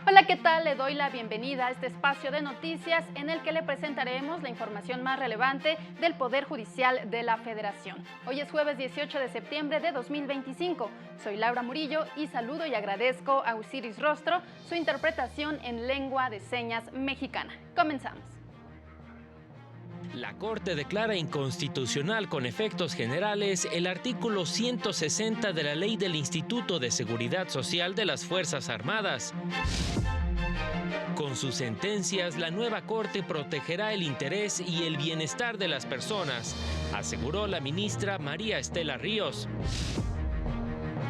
Hola, ¿qué tal? Le doy la bienvenida a este espacio de noticias en el que le presentaremos la información más relevante del Poder Judicial de la Federación. Hoy es jueves 18 de septiembre de 2025. Soy Laura Murillo y saludo y agradezco a Osiris Rostro su interpretación en lengua de señas mexicana. Comenzamos. La Corte declara inconstitucional con efectos generales el artículo 160 de la Ley del Instituto de Seguridad Social de las Fuerzas Armadas. Con sus sentencias, la nueva Corte protegerá el interés y el bienestar de las personas, aseguró la ministra María Estela Ríos.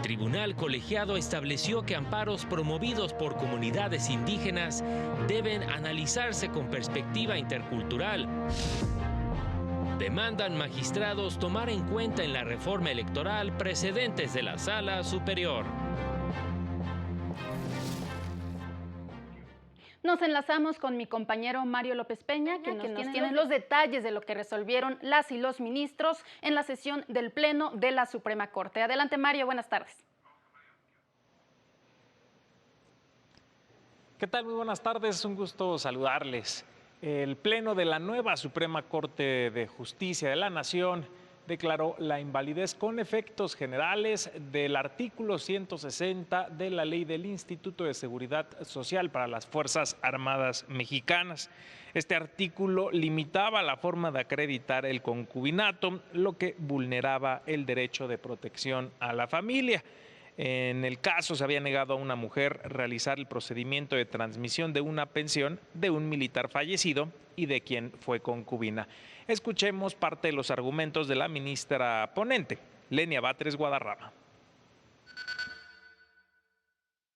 Tribunal colegiado estableció que amparos promovidos por comunidades indígenas deben analizarse con perspectiva intercultural. Demandan magistrados tomar en cuenta en la reforma electoral precedentes de la Sala Superior. Nos enlazamos con mi compañero Mario López Peña, que nos tiene los detalles de lo que resolvieron las y los ministros en la sesión del Pleno de la Suprema Corte. Adelante, Mario, buenas tardes. ¿Qué tal? Muy buenas tardes, es un gusto saludarles. El Pleno de la nueva Suprema Corte de Justicia de la Nación declaró la invalidez con efectos generales del artículo 160 de la Ley del Instituto de Seguridad Social para las Fuerzas Armadas Mexicanas. Este artículo limitaba la forma de acreditar el concubinato, lo que vulneraba el derecho de protección a la familia. En el caso, se había negado a una mujer realizar el procedimiento de transmisión de una pensión de un militar fallecido y de quien fue concubina. Escuchemos parte de los argumentos de la ministra ponente, Lenia Batres Guadarrama.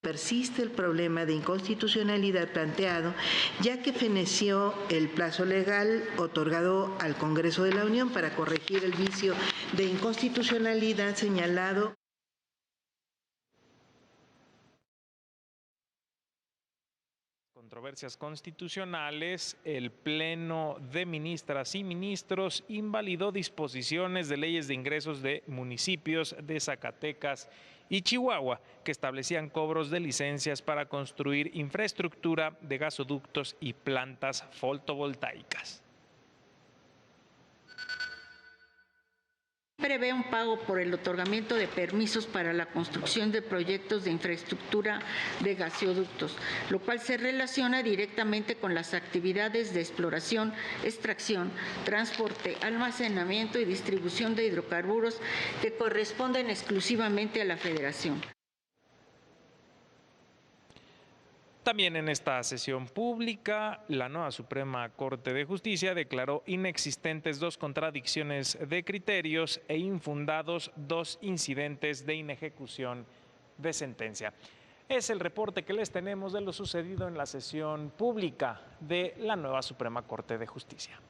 Persiste el problema de inconstitucionalidad planteado, ya que feneció el plazo legal otorgado al Congreso de la Unión para corregir el vicio de inconstitucionalidad señalado. Controversias constitucionales, el Pleno de Ministras y Ministros invalidó disposiciones de leyes de ingresos de municipios de Zacatecas y Chihuahua que establecían cobros de licencias para construir infraestructura de gasoductos y plantas fotovoltaicas. Prevé un pago por el otorgamiento de permisos para la construcción de proyectos de infraestructura de gasoductos, lo cual se relaciona directamente con las actividades de exploración, extracción, transporte, almacenamiento y distribución de hidrocarburos que corresponden exclusivamente a la Federación. También en esta sesión pública, la nueva Suprema Corte de Justicia declaró inexistentes 2 contradicciones de criterios e infundados 2 incidentes de inejecución de sentencia. Es el reporte que les tenemos de lo sucedido en la sesión pública de la nueva Suprema Corte de Justicia.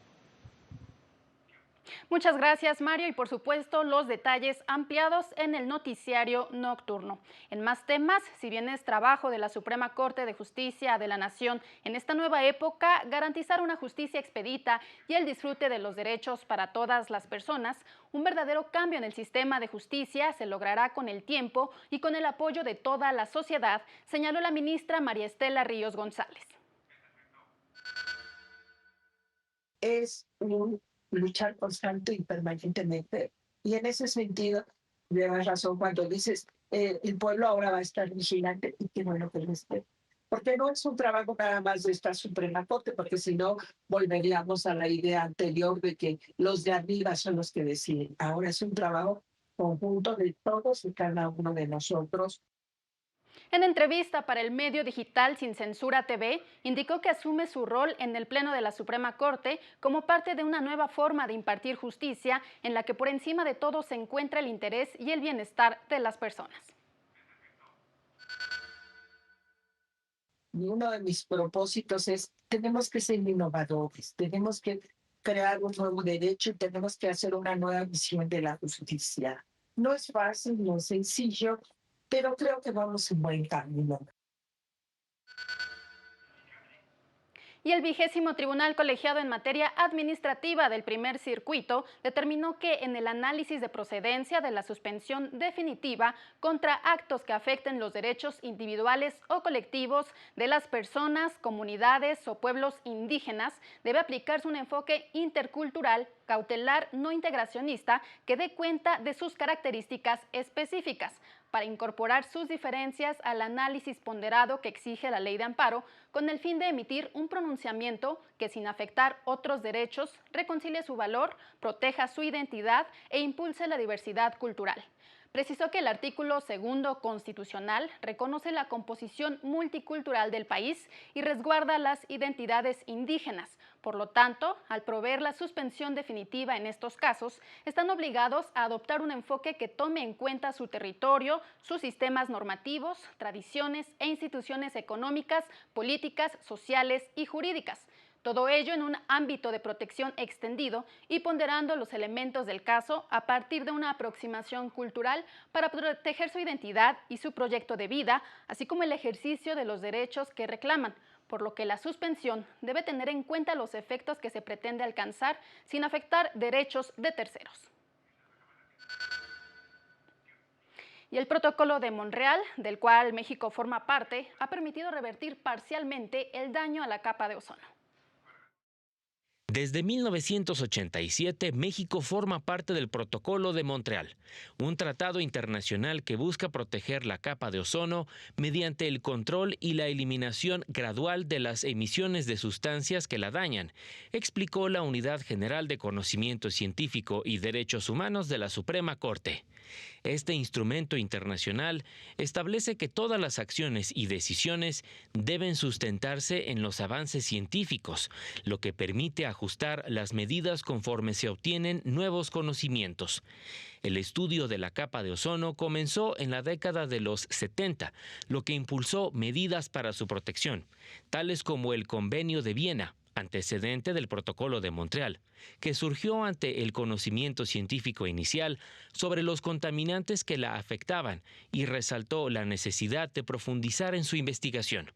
Muchas gracias, Mario, y por supuesto los detalles ampliados en el noticiario nocturno. En más temas, si bien es trabajo de la Suprema Corte de Justicia de la Nación en esta nueva época garantizar una justicia expedita y el disfrute de los derechos para todas las personas, un verdadero cambio en el sistema de justicia se logrará con el tiempo y con el apoyo de toda la sociedad, señaló la ministra María Estela Ríos González. Es un luchar constante y permanentemente. Y en ese sentido, llevas razón cuando dices, el pueblo ahora va a estar vigilante y qué bueno que lo esté. Porque no es un trabajo nada más de esta Suprema Corte, porque si no volveríamos a la idea anterior de que los de arriba son los que deciden. Ahora es un trabajo conjunto de todos y cada uno de nosotros. En entrevista para el medio digital Sin Censura TV, indicó que asume su rol en el Pleno de la Suprema Corte como parte de una nueva forma de impartir justicia en la que por encima de todo se encuentra el interés y el bienestar de las personas. Y uno de mis propósitos es, tenemos que ser innovadores, tenemos que crear un nuevo derecho y tenemos que hacer una nueva visión de la justicia. No es fácil, no es sencillo, pero creo que vamos en buen camino. Y el 20º Tribunal Colegiado en Materia Administrativa del Primer Circuito determinó que en el análisis de procedencia de la suspensión definitiva contra actos que afecten los derechos individuales o colectivos de las personas, comunidades o pueblos indígenas, debe aplicarse un enfoque intercultural, cautelar, no integracionista, que dé cuenta de sus características específicas, para incorporar sus diferencias al análisis ponderado que exige la ley de amparo, con el fin de emitir un pronunciamiento que, sin afectar otros derechos, reconcilie su valor, proteja su identidad e impulse la diversidad cultural. Precisó que el artículo 2 constitucional reconoce la composición multicultural del país y resguarda las identidades indígenas. Por lo tanto, al proveer la suspensión definitiva en estos casos, están obligados a adoptar un enfoque que tome en cuenta su territorio, sus sistemas normativos, tradiciones e instituciones económicas, políticas, sociales y jurídicas. Todo ello en un ámbito de protección extendido y ponderando los elementos del caso a partir de una aproximación cultural para proteger su identidad y su proyecto de vida, así como el ejercicio de los derechos que reclaman, por lo que la suspensión debe tener en cuenta los efectos que se pretende alcanzar sin afectar derechos de terceros. Y el Protocolo de Montreal, del cual México forma parte, ha permitido revertir parcialmente el daño a la capa de ozono. Desde 1987, México forma parte del Protocolo de Montreal, un tratado internacional que busca proteger la capa de ozono mediante el control y la eliminación gradual de las emisiones de sustancias que la dañan, explicó la Unidad General de Conocimiento Científico y Derechos Humanos de la Suprema Corte. Este instrumento internacional establece que todas las acciones y decisiones deben sustentarse en los avances científicos, lo que permite ajustar las medidas conforme se obtienen nuevos conocimientos. El estudio de la capa de ozono comenzó en la década de los 70, lo que impulsó medidas para su protección, tales como el Convenio de Viena, antecedente del Protocolo de Montreal, que surgió ante el conocimiento científico inicial sobre los contaminantes que la afectaban y resaltó la necesidad de profundizar en su investigación.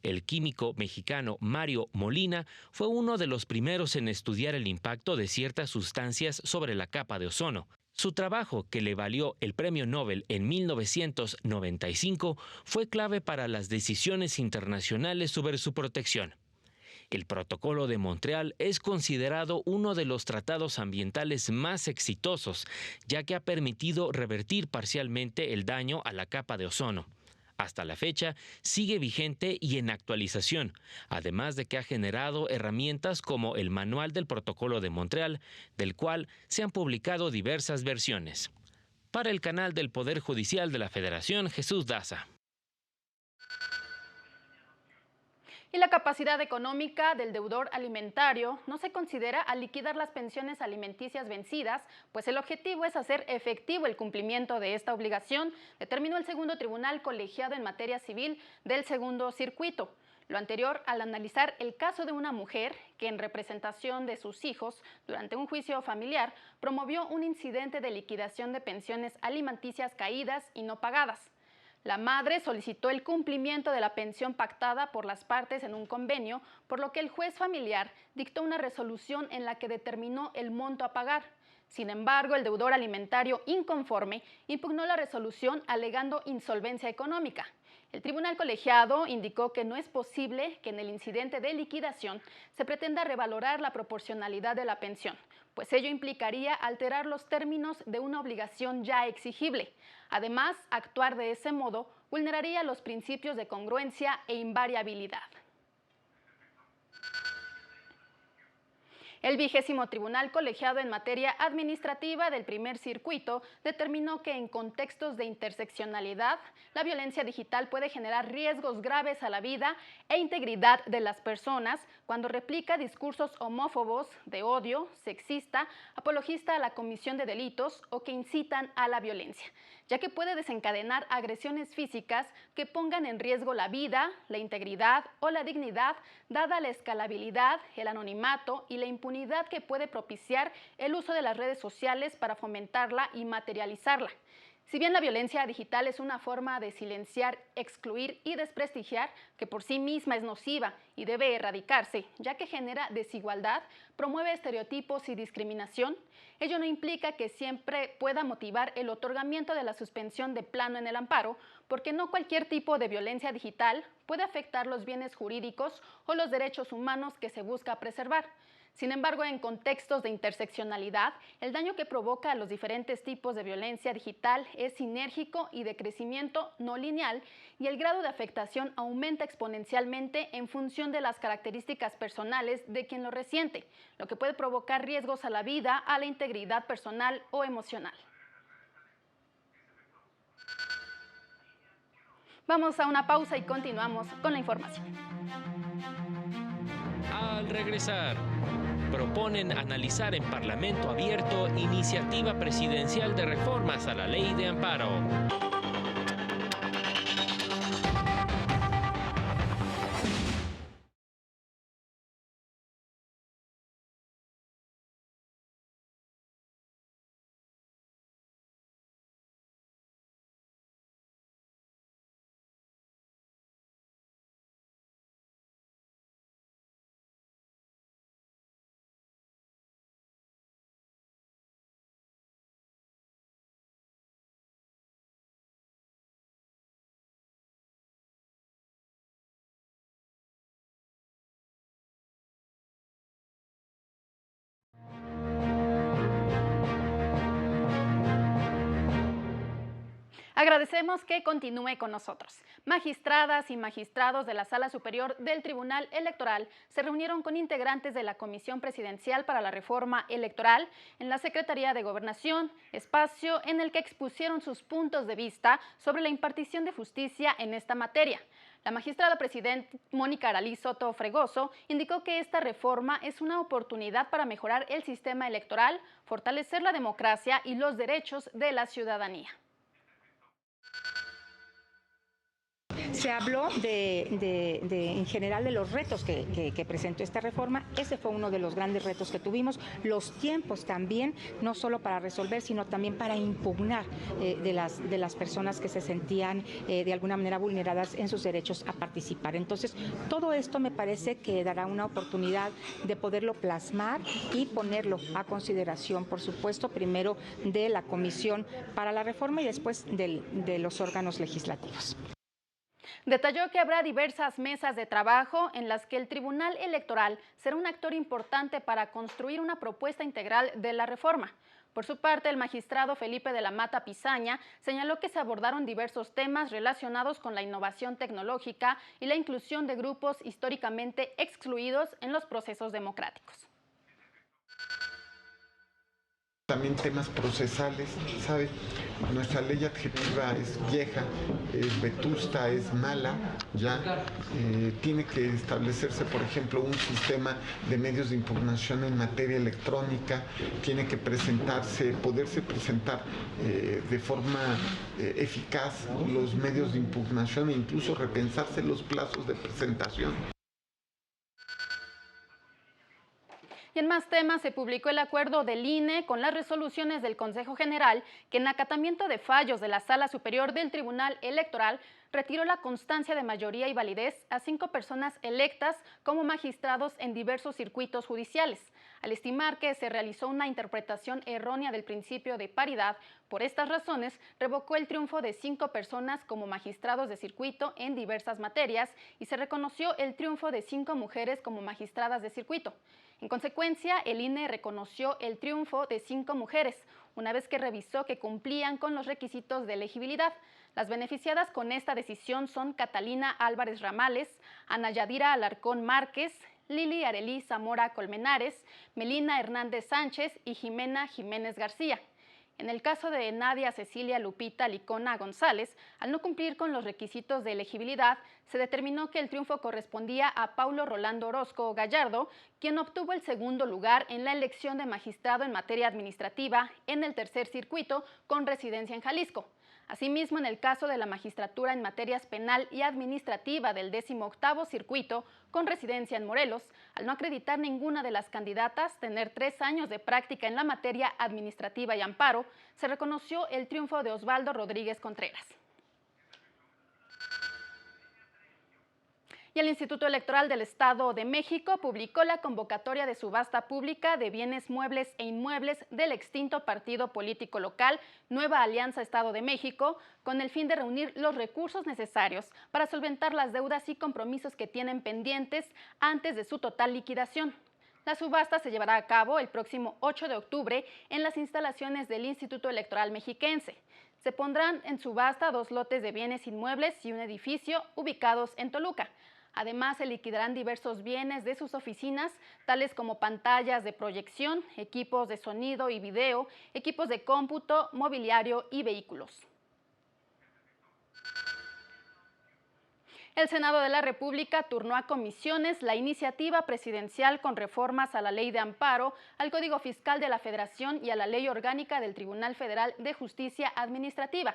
El químico mexicano Mario Molina fue uno de los primeros en estudiar el impacto de ciertas sustancias sobre la capa de ozono. Su trabajo, que le valió el Premio Nobel en 1995, fue clave para las decisiones internacionales sobre su protección. El Protocolo de Montreal es considerado uno de los tratados ambientales más exitosos, ya que ha permitido revertir parcialmente el daño a la capa de ozono. Hasta la fecha, sigue vigente y en actualización, además de que ha generado herramientas como el Manual del Protocolo de Montreal, del cual se han publicado diversas versiones. Para el canal del Poder Judicial de la Federación, Jesús Daza. Y la capacidad económica del deudor alimentario no se considera al liquidar las pensiones alimenticias vencidas, pues el objetivo es hacer efectivo el cumplimiento de esta obligación, determinó el segundo Tribunal Colegiado en Materia Civil del Segundo Circuito. Lo anterior al analizar el caso de una mujer que, en representación de sus hijos, durante un juicio familiar, promovió un incidente de liquidación de pensiones alimenticias caídas y no pagadas. La madre solicitó el cumplimiento de la pensión pactada por las partes en un convenio, por lo que el juez familiar dictó una resolución en la que determinó el monto a pagar. Sin embargo, el deudor alimentario inconforme impugnó la resolución alegando insolvencia económica. El tribunal colegiado indicó que no es posible que en el incidente de liquidación se pretenda revalorar la proporcionalidad de la pensión, pues ello implicaría alterar los términos de una obligación ya exigible. Además, actuar de ese modo vulneraría los principios de congruencia e invariabilidad. El 20º Tribunal Colegiado en Materia Administrativa del Primer Circuito determinó que en contextos de interseccionalidad, la violencia digital puede generar riesgos graves a la vida e integridad de las personas cuando replica discursos homófobos, de odio, sexista, apologista a la comisión de delitos o que incitan a la violencia, ya que puede desencadenar agresiones físicas que pongan en riesgo la vida, la integridad o la dignidad, dada la escalabilidad, el anonimato y la impunidad que puede propiciar el uso de las redes sociales para fomentarla y materializarla. Si bien la violencia digital es una forma de silenciar, excluir y desprestigiar, que por sí misma es nociva y debe erradicarse, ya que genera desigualdad, promueve estereotipos y discriminación, ello no implica que siempre pueda motivar el otorgamiento de la suspensión de plano en el amparo, porque no cualquier tipo de violencia digital puede afectar los bienes jurídicos o los derechos humanos que se busca preservar. Sin embargo, en contextos de interseccionalidad, el daño que provoca a los diferentes tipos de violencia digital es sinérgico y de crecimiento no lineal, y el grado de afectación aumenta exponencialmente en función de las características personales de quien lo resiente, lo que puede provocar riesgos a la vida, a la integridad personal o emocional. Vamos a una pausa y continuamos con la información. Al regresar, proponen analizar en Parlamento abierto iniciativa presidencial de reformas a la ley de amparo. Agradecemos que continúe con nosotros. Magistradas y magistrados de la Sala Superior del Tribunal Electoral se reunieron con integrantes de la Comisión Presidencial para la Reforma Electoral en la Secretaría de Gobernación, espacio en el que expusieron sus puntos de vista sobre la impartición de justicia en esta materia. La magistrada presidente Mónica Aralí Soto Fregoso indicó que esta reforma es una oportunidad para mejorar el sistema electoral, fortalecer la democracia y los derechos de la ciudadanía. Se habló en general de los retos que presentó esta reforma. Ese fue uno de los grandes retos que tuvimos. Los tiempos también, no solo para resolver, sino también para impugnar de las personas que se sentían de alguna manera vulneradas en sus derechos a participar. Entonces, todo esto me parece que dará una oportunidad de poderlo plasmar y ponerlo a consideración, por supuesto, primero de la Comisión para la Reforma y después de los órganos legislativos. Detalló que habrá diversas mesas de trabajo en las que el Tribunal Electoral será un actor importante para construir una propuesta integral de la reforma. Por su parte, el magistrado Felipe de la Mata Pizaña señaló que se abordaron diversos temas relacionados con la innovación tecnológica y la inclusión de grupos históricamente excluidos en los procesos democráticos. También temas procesales, ¿sabe? Nuestra ley adjetiva es vieja, es vetusta, es mala, ya tiene que establecerse, por ejemplo, un sistema de medios de impugnación en materia electrónica, tiene que poderse presentar de forma eficaz los medios de impugnación e incluso repensarse los plazos de presentación. Y en más temas, se publicó el acuerdo del INE con las resoluciones del Consejo General que en acatamiento de fallos de la Sala Superior del Tribunal Electoral retiró la constancia de mayoría y validez a 5 personas electas como magistrados en diversos circuitos judiciales, al estimar que se realizó una interpretación errónea del principio de paridad. Por estas razones, revocó el triunfo de 5 personas como magistrados de circuito en diversas materias y se reconoció el triunfo de 5 mujeres como magistradas de circuito. En consecuencia, el INE reconoció el triunfo de 5 mujeres, una vez que revisó que cumplían con los requisitos de elegibilidad. Las beneficiadas con esta decisión son Catalina Álvarez Ramales, Ana Yadira Alarcón Márquez, Lili Arelí Zamora Colmenares, Melina Hernández Sánchez y Jimena Jiménez García. En el caso de Nadia Cecilia Lupita Licona González, al no cumplir con los requisitos de elegibilidad, se determinó que el triunfo correspondía a Paulo Rolando Orozco Gallardo, quien obtuvo el segundo lugar en la elección de magistrado en materia administrativa en el tercer circuito con residencia en Jalisco. Asimismo, en el caso de la magistratura en materias penal y administrativa del 18º Circuito, con residencia en Morelos, al no acreditar ninguna de las candidatas tener 3 años de práctica en la materia administrativa y amparo, se reconoció el triunfo de Osvaldo Rodríguez Contreras. Y el Instituto Electoral del Estado de México publicó la convocatoria de subasta pública de bienes muebles e inmuebles del extinto partido político local Nueva Alianza Estado de México, con el fin de reunir los recursos necesarios para solventar las deudas y compromisos que tienen pendientes antes de su total liquidación. La subasta se llevará a cabo el próximo 8 de octubre en las instalaciones del Instituto Electoral Mexiquense. Se pondrán en subasta 2 lotes de bienes inmuebles y un edificio ubicados en Toluca. Además, se liquidarán diversos bienes de sus oficinas, tales como pantallas de proyección, equipos de sonido y video, equipos de cómputo, mobiliario y vehículos. El Senado de la República turnó a comisiones la iniciativa presidencial con reformas a la Ley de Amparo, al Código Fiscal de la Federación y a la Ley Orgánica del Tribunal Federal de Justicia Administrativa.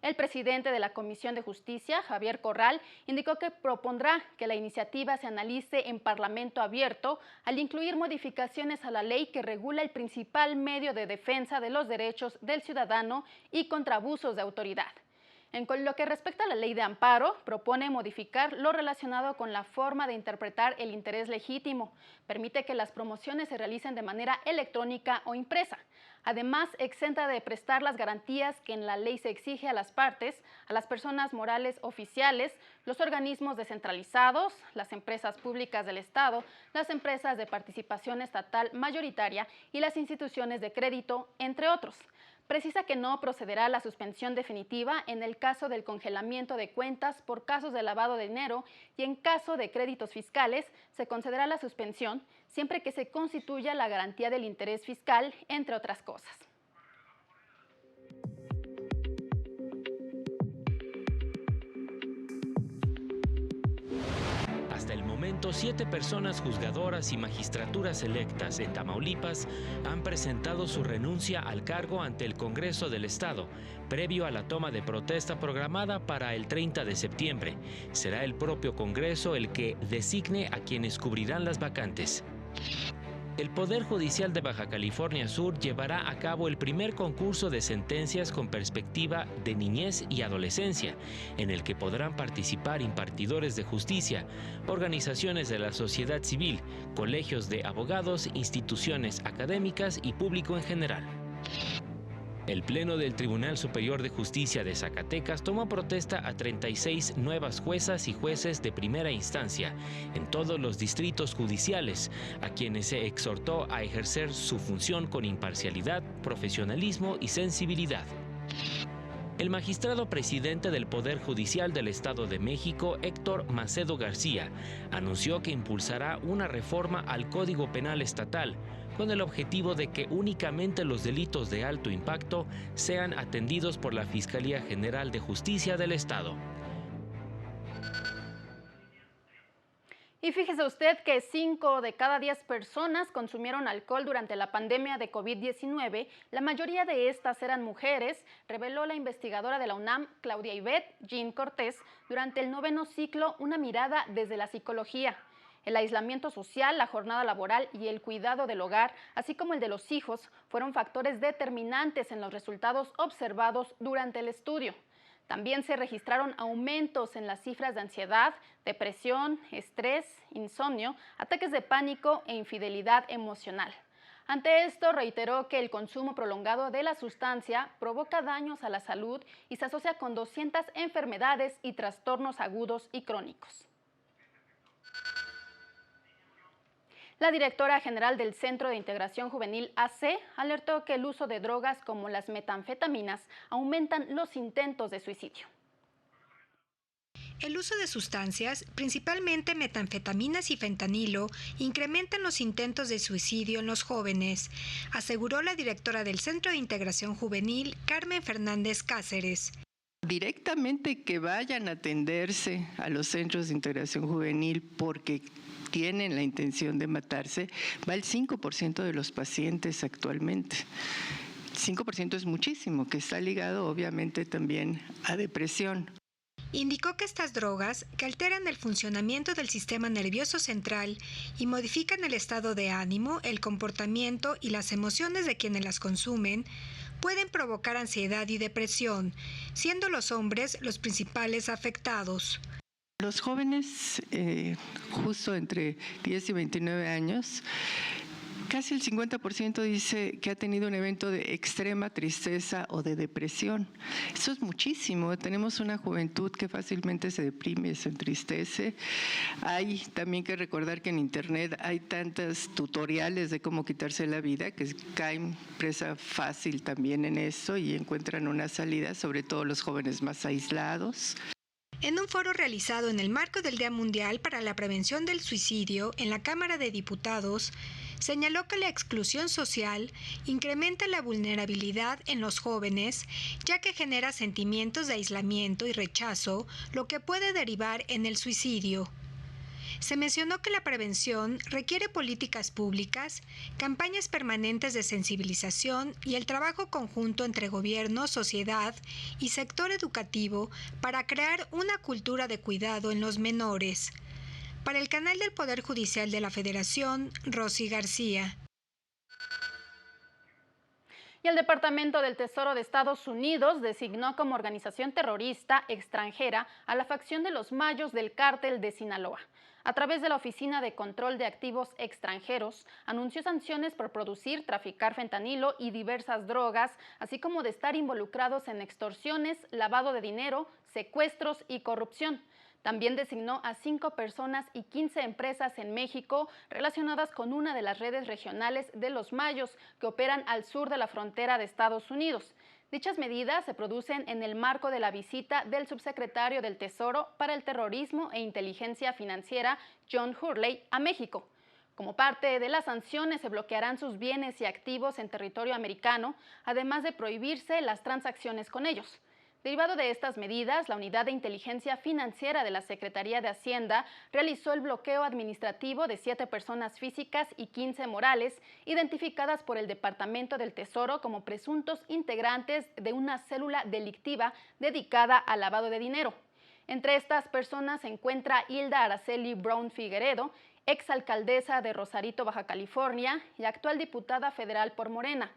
El presidente de la Comisión de Justicia, Javier Corral, indicó que propondrá que la iniciativa se analice en Parlamento abierto al incluir modificaciones a la ley que regula el principal medio de defensa de los derechos del ciudadano y contra abusos de autoridad. En lo que respecta a la ley de amparo, propone modificar lo relacionado con la forma de interpretar el interés legítimo. Permite que las promociones se realicen de manera electrónica o impresa. Además, exenta de prestar las garantías que en la ley se exige a las partes, a las personas morales oficiales, los organismos descentralizados, las empresas públicas del Estado, las empresas de participación estatal mayoritaria y las instituciones de crédito, entre otros. Precisa que no procederá a la suspensión definitiva en el caso del congelamiento de cuentas por casos de lavado de dinero y en caso de créditos fiscales se concederá la suspensión siempre que se constituya la garantía del interés fiscal, entre otras cosas. Hasta el momento, 7 personas juzgadoras y magistraturas electas en Tamaulipas han presentado su renuncia al cargo ante el Congreso del Estado, previo a la toma de protesta programada para el 30 de septiembre. Será el propio Congreso el que designe a quienes cubrirán las vacantes. El Poder Judicial de Baja California Sur llevará a cabo el primer concurso de sentencias con perspectiva de niñez y adolescencia, en el que podrán participar impartidores de justicia, organizaciones de la sociedad civil, colegios de abogados, instituciones académicas y público en general. El Pleno del Tribunal Superior de Justicia de Zacatecas tomó protesta a 36 nuevas juezas y jueces de primera instancia en todos los distritos judiciales, a quienes se exhortó a ejercer su función con imparcialidad, profesionalismo y sensibilidad. El magistrado presidente del Poder Judicial del Estado de México, Héctor Macedo García, anunció que impulsará una reforma al Código Penal Estatal, con el objetivo de que únicamente los delitos de alto impacto sean atendidos por la Fiscalía General de Justicia del Estado. Y fíjese usted que 5 de cada 10 personas consumieron alcohol durante la pandemia de COVID-19. La mayoría de estas eran mujeres, reveló la investigadora de la UNAM, Claudia Ivette Jean Cortés, durante el 9º ciclo Una mirada desde la psicología. El aislamiento social, la jornada laboral y el cuidado del hogar, así como el de los hijos, fueron factores determinantes en los resultados observados durante el estudio. También se registraron aumentos en las cifras de ansiedad, depresión, estrés, insomnio, ataques de pánico e infidelidad emocional. Ante esto, reiteró que el consumo prolongado de la sustancia provoca daños a la salud y se asocia con 200 enfermedades y trastornos agudos y crónicos. La directora general del Centro de Integración Juvenil AC alertó que el uso de drogas como las metanfetaminas aumentan los intentos de suicidio. El uso de sustancias, principalmente metanfetaminas y fentanilo, incrementan los intentos de suicidio en los jóvenes, aseguró la directora del Centro de Integración Juvenil, Carmen Fernández Cáceres. Directamente que vayan a atenderse a los centros de integración juvenil porque tienen la intención de matarse, va el 5% de los pacientes actualmente. 5% es muchísimo, que está ligado obviamente también a depresión. Indicó que estas drogas, que alteran el funcionamiento del sistema nervioso central y modifican el estado de ánimo, el comportamiento y las emociones de quienes las consumen, pueden provocar ansiedad y depresión, siendo los hombres los principales afectados. Los jóvenes, justo entre 10 y 29 años, casi el 50% dice que ha tenido un evento de extrema tristeza o de depresión. Eso es muchísimo. Tenemos una juventud que fácilmente se deprime, se entristece. Hay también que recordar que en Internet hay tantos tutoriales de cómo quitarse la vida que caen presa fácil también en eso y encuentran una salida, sobre todo los jóvenes más aislados. En un foro realizado en el marco del Día Mundial para la Prevención del Suicidio en la Cámara de Diputados, señaló que la exclusión social incrementa la vulnerabilidad en los jóvenes, ya que genera sentimientos de aislamiento y rechazo, lo que puede derivar en el suicidio. Se mencionó que la prevención requiere políticas públicas, campañas permanentes de sensibilización y el trabajo conjunto entre gobierno, sociedad y sector educativo para crear una cultura de cuidado en los menores. Para el canal del Poder Judicial de la Federación, Rosy García. Y el Departamento del Tesoro de Estados Unidos designó como organización terrorista extranjera a la facción de los Mayos del Cártel de Sinaloa. A través de la Oficina de Control de Activos Extranjeros, anunció sanciones por producir, traficar fentanilo y diversas drogas, así como de estar involucrados en extorsiones, lavado de dinero, secuestros y corrupción. También designó a 5 personas y 15 empresas en México relacionadas con una de las redes regionales de los Mayos que operan al sur de la frontera de Estados Unidos. Dichas medidas se producen en el marco de la visita del subsecretario del Tesoro para el Terrorismo e Inteligencia Financiera, John Hurley, a México. Como parte de las sanciones, se bloquearán sus bienes y activos en territorio americano, además de prohibirse las transacciones con ellos. Derivado de estas medidas, la Unidad de Inteligencia Financiera de la Secretaría de Hacienda realizó el bloqueo administrativo de 7 personas físicas y 15 morales, identificadas por el Departamento del Tesoro como presuntos integrantes de una célula delictiva dedicada al lavado de dinero. Entre estas personas se encuentra Hilda Araceli Brown Figueredo, exalcaldesa de Rosarito, Baja California, y actual diputada federal por Morena.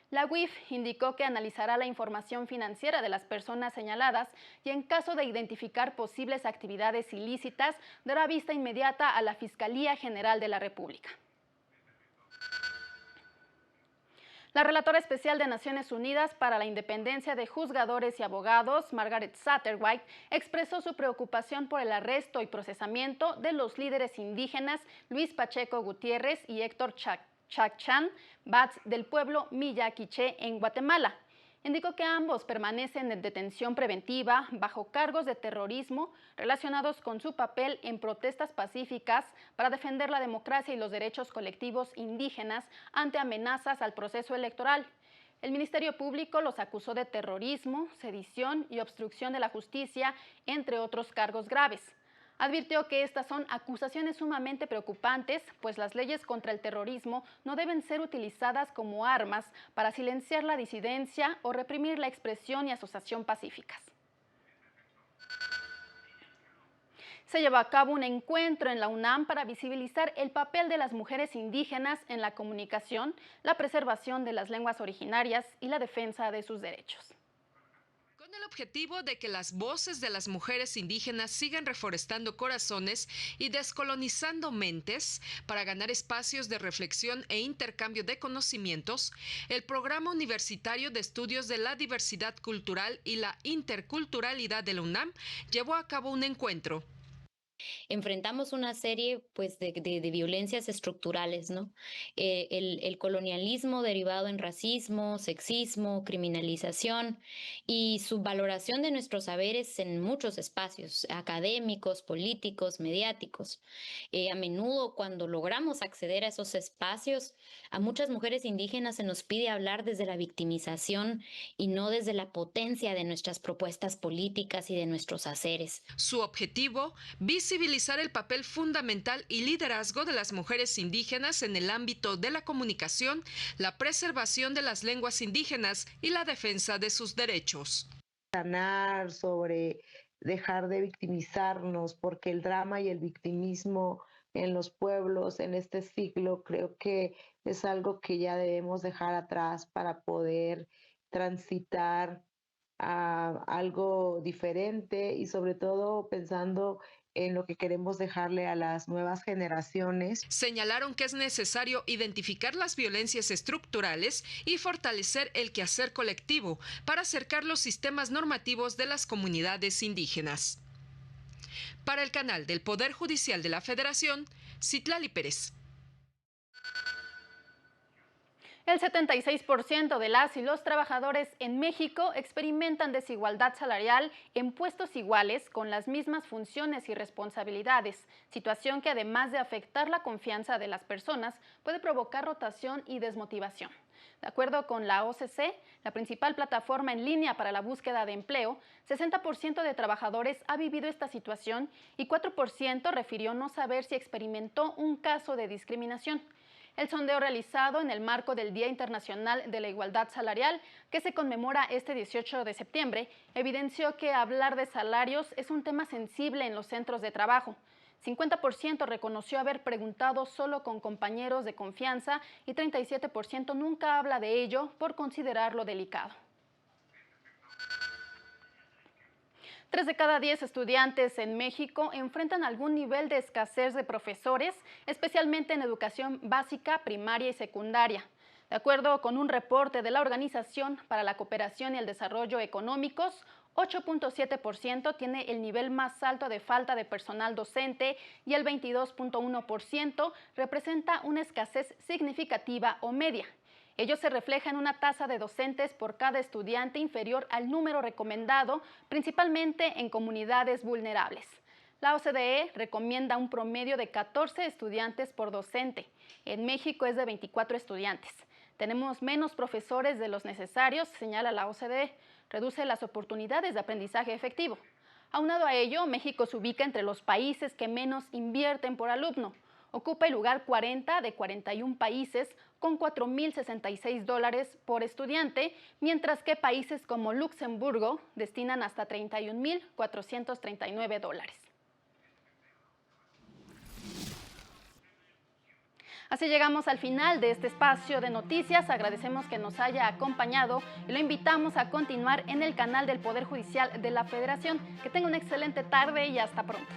La UIF indicó que analizará la información financiera de las personas señaladas y en caso de identificar posibles actividades ilícitas, dará vista inmediata a la Fiscalía General de la República. La relatora especial de Naciones Unidas para la Independencia de Juzgadores y Abogados, Margaret Satterwhite, expresó su preocupación por el arresto y procesamiento de los líderes indígenas Luis Pacheco Gutiérrez y Héctor Chachan Bats del pueblo Milla Quiché en Guatemala. Indicó que ambos permanecen en detención preventiva bajo cargos de terrorismo relacionados con su papel en protestas pacíficas para defender la democracia y los derechos colectivos indígenas ante amenazas al proceso electoral. El Ministerio Público los acusó de terrorismo, sedición y obstrucción de la justicia, entre otros cargos graves. Advirtió que estas son acusaciones sumamente preocupantes, pues las leyes contra el terrorismo no deben ser utilizadas como armas para silenciar la disidencia o reprimir la expresión y asociación pacíficas. Se llevó a cabo un encuentro en la UNAM para visibilizar el papel de las mujeres indígenas en la comunicación, la preservación de las lenguas originarias y la defensa de sus derechos. Con el objetivo de que las voces de las mujeres indígenas sigan reforestando corazones y descolonizando mentes para ganar espacios de reflexión e intercambio de conocimientos, el Programa Universitario de Estudios de la Diversidad Cultural y la Interculturalidad de la UNAM llevó a cabo un encuentro. Enfrentamos una serie pues, de violencias estructurales, ¿no? El colonialismo derivado en racismo, sexismo, criminalización y subvaloración de nuestros saberes en muchos espacios académicos, políticos, mediáticos. A menudo, cuando logramos acceder a esos espacios, a muchas mujeres indígenas se nos pide hablar desde la victimización y no desde la potencia de nuestras propuestas políticas y de nuestros haceres. Su objetivo, visibilizar visibilizar el papel fundamental y liderazgo de las mujeres indígenas en el ámbito de la comunicación, la preservación de las lenguas indígenas y la defensa de sus derechos. Sanar, sobre dejar de victimizarnos, porque el drama y el victimismo en los pueblos en este siglo creo que es algo que ya debemos dejar atrás para poder transitar a algo diferente y sobre todo pensando en lo que queremos dejarle a las nuevas generaciones. Señalaron que es necesario identificar las violencias estructurales y fortalecer el quehacer colectivo para acercar los sistemas normativos de las comunidades indígenas. Para el canal del Poder Judicial de la Federación, Citlali Pérez. El 76% de las y los trabajadores en México experimentan desigualdad salarial en puestos iguales con las mismas funciones y responsabilidades, situación que además de afectar la confianza de las personas, puede provocar rotación y desmotivación. De acuerdo con la OCC, la principal plataforma en línea para la búsqueda de empleo, 60% de trabajadores ha vivido esta situación y 4% refirió no saber si experimentó un caso de discriminación. El sondeo realizado en el marco del Día Internacional de la Igualdad Salarial, que se conmemora este 18 de septiembre, evidenció que hablar de salarios es un tema sensible en los centros de trabajo. 50% reconoció haber preguntado solo con compañeros de confianza y 37% nunca habla de ello por considerarlo delicado. 3 de cada 10 estudiantes en México enfrentan algún nivel de escasez de profesores, especialmente en educación básica, primaria y secundaria. De acuerdo con un reporte de la Organización para la Cooperación y el Desarrollo Económicos, 8.7% tiene el nivel más alto de falta de personal docente y el 22.1% representa una escasez significativa o media. Ello se refleja en una tasa de docentes por cada estudiante inferior al número recomendado, principalmente en comunidades vulnerables. La OCDE recomienda un promedio de 14 estudiantes por docente. En México es de 24 estudiantes. Tenemos menos profesores de los necesarios, señala la OCDE. Reduce las oportunidades de aprendizaje efectivo. Aunado a ello, México se ubica entre los países que menos invierten por alumno. Ocupa el lugar 40 de 41 países con $4.066 por estudiante, mientras que países como Luxemburgo destinan hasta $31.439. Así llegamos al final de este espacio de noticias. Agradecemos que nos haya acompañado y lo invitamos a continuar en el canal del Poder Judicial de la Federación. Que tenga una excelente tarde y hasta pronto.